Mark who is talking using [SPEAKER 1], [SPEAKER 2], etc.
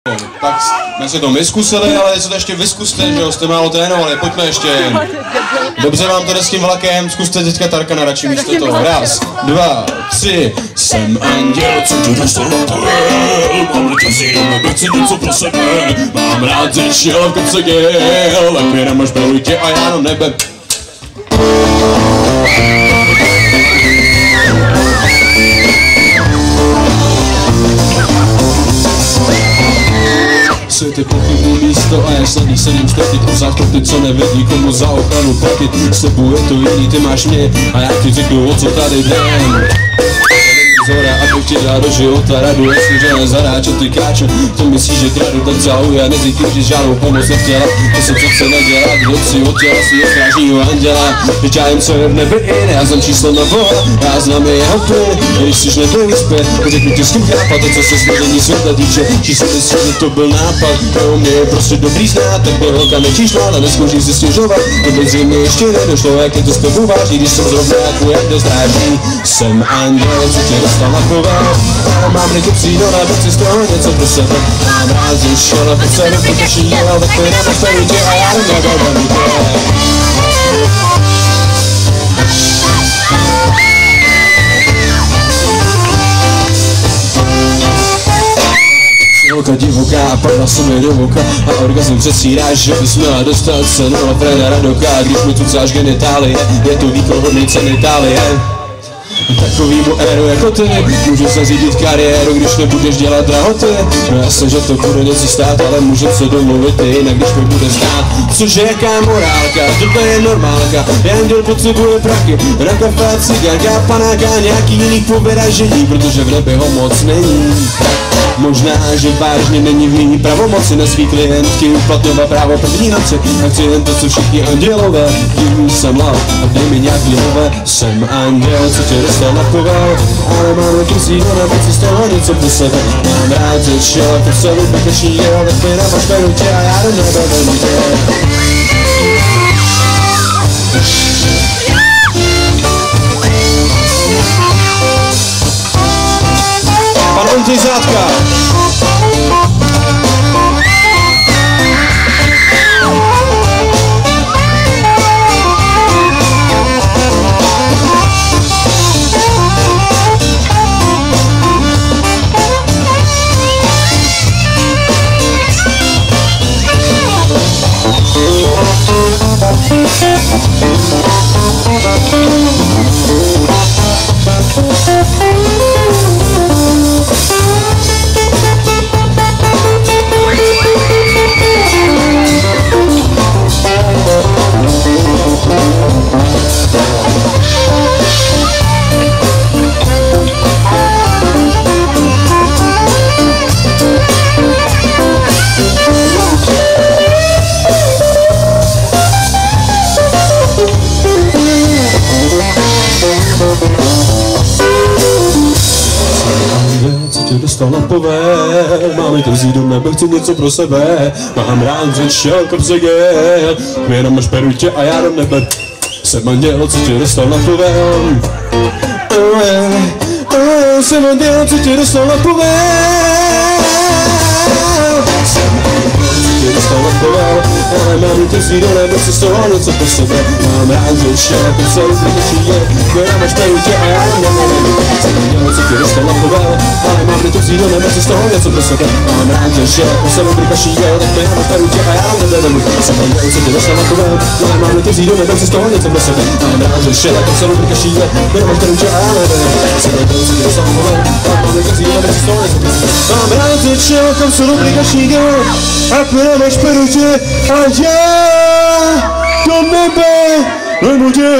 [SPEAKER 1] Tak jsme si to my zkusili, ale jestli to ještě vyskuste, že jo, jste málo trénovali, pojďme ještě. Dobře vám to jde s tím vlakem, zkuste teďka Tarkana radši místo toho. Raz, dva, tři. Jsem anděl, co tě dostal na povel, mám letazí, nechci něco pro sebe. Mám rád řečil v kopce gel, tak mě nemaš beluj tě a já na nebe. Svět je pochybný místo a já sledný sedím štětit pořád pro ty, co nevědí, komu za ochranu platit. S tebou je to jiný, ty máš mě a já ti řeknu, o co tady jdem. Zhora, abych ti dal do života radu, jestli že nezaráču ty káču. To myslíš, že kradu, tak zahuj a nezjistím, že žádnou pomoc nechtěla. To se přece nedělá, kdo si odtěla si strážního anděla. Teď já jim, co je v nebi in, já znám číslo na vola, já znám je jeho plyn. Když jsi nebyl zpět, řeknu ti s tím chápat, to co se složení světa týče. Či si myslíš, že to byl nápad, pro mě je prostě dobrý znát, tak byl holka nečíšná, a neskouší si stěžovat. To by zřejmě ještě nedošlo, jak je to s tebou vážný, když jsem zrovna jako jak dozrážný. Jsem anděl, co tě dostal na povel, ale mám ryku přijdu, nebo chci z toho něco pro sebe. Mám rád zjišel, a po sebe poteční dělal, tak to je na postavu tě a já nebudem tě. Holka divoká a padla se mi do voka a orgasm přesíráš, že bys měla dostat cenu a Freda Radoka. Když mi tucáš genitálie, je to východný cen Itálie. Takovýmu éru jako ty, můžu se řídit kariéru, když nebudeš dělat drahoty. No jasně, že to bude něco stát, ale můžem se domluvit i jinak, když mi bude stát. Cože jaká morálka, tohle je normálka, Jandel potřebuje prachy, na kafe a cigárka, panáka, nějaký jiný povyražení, protože v nebi ho moc není. Možná, že vážně není v mý pravomoci na svý klientky uplatňovat právo první noci. A chci jen to, co všichni andělové, divný jsem lav a dej mi nějaký nové. Jsem anděl, co tě dostal na povel, ale mám lekysí do nebe, si z toho něco pro sebe. Mám rád řečel, to se lubi teší jel, tak mi nemaš beru tě a já do nebe beru tě. Pan Ondřej Zátka. Dostal na povel, máme krzí do nebe, chci něco pro sebe. Mám rád řečel, kopce gel, mě jenom máš beru tě a já do nebe. Jsem anděl, co tě dostal na povel. Jsem anděl, co tě dostal na povel. Dostal na povel, ale mám krzí do nebe, chci z toho něco pro sebe. Mám rád řečel, kopce gel, mě jenom máš beru tě a já do nebe. Jsem anděl, co tě dostal na povel, ale mám to přijít do nebe, si z toho něco pro sebe. Mám rád, že po sebe prikaší jel, tak mi nemaš beru tě a já nebe beru. Jsem anděl, co tě dostal na povel, ale mám to přijít do nebe, si z toho něco pro sebe. Mám rád, že po sebe prikaší jel, mi nemaš beru tě a já nebe beru. Jsem anděl, co tě dostal na povel, ale mám to přijít do nebe, si z toho něco pro sebe. Mám rád, že po sebe prikaší jel, a mi nemaš beru tě a já do nebe beru tě.